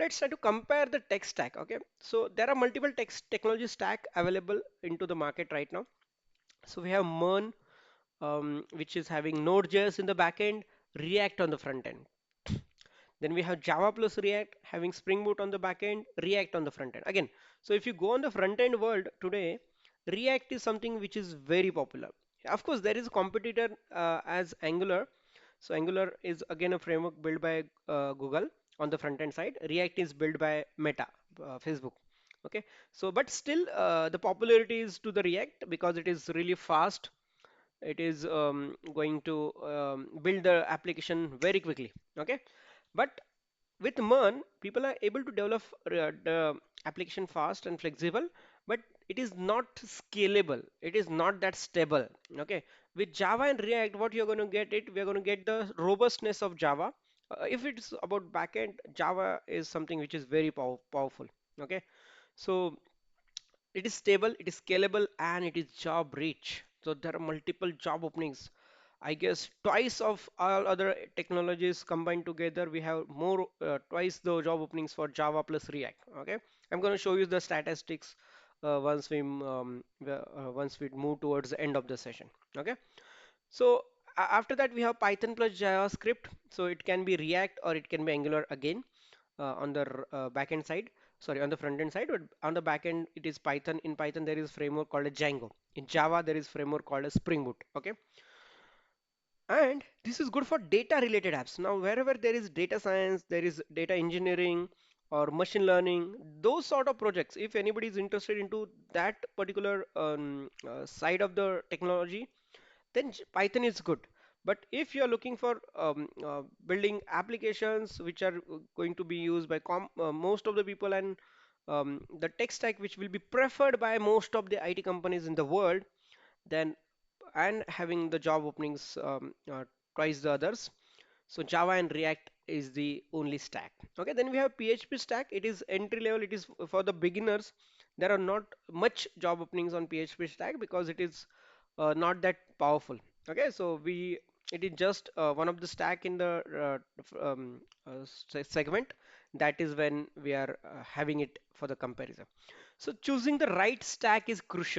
Let's try to compare the tech stack. Okay, so there are multiple technology stack available into the market right now. So we have MERN, which is having Node.js in the backend, React on the front end. Then we have Java plus React having Spring Boot on the backend, React on the front end. Again, so if you go on the front end world today, React is something which is very popular. Of course, there is a competitor as Angular. So Angular is again a framework built by Google on the front end side. React is built by Meta, Facebook. Okay, so but still the popularity is to the React because it is really fast. It is going to build the application very quickly. Okay, but with MERN, people are able to develop the application fast and flexible, but it is not scalable. It is not that stable. Okay, with Java and React, what you're going to get it, we're going to get the robustness of Java. If it's about backend, Java is something which is very powerful. Okay, so it is stable, it is scalable, and it is job rich. So there are multiple job openings. I guess twice of all other technologies combined together, we have more twice the job openings for Java plus React. Okay, I'm going to show you the statistics once we move towards the end of the session. Okay, so after that we have Python plus JavaScript. So it can be React or it can be Angular again on the backend side. Sorry, on the front end side, but on the back end it is Python. In Python there is framework called a Django. In Java there is framework called a Spring Boot. Okay, and this is good for data related apps. Now wherever there is data science, there is data engineering or machine learning, those sort of projects. If anybody is interested into that particular side of the technology, then Python is good. But if you are looking for building applications which are going to be used by most of the people and the tech stack which will be preferred by most of the IT companies in the world, then and having the job openings twice the others. So Java and React is the only stack. Okay, then we have PHP stack. It is entry level. It is for the beginners. There are not much job openings on PHP stack because it is not that powerful. Okay, so it is just one of the stack in the segment. That is when we are having it for the comparison. So choosing the right stack is crucial.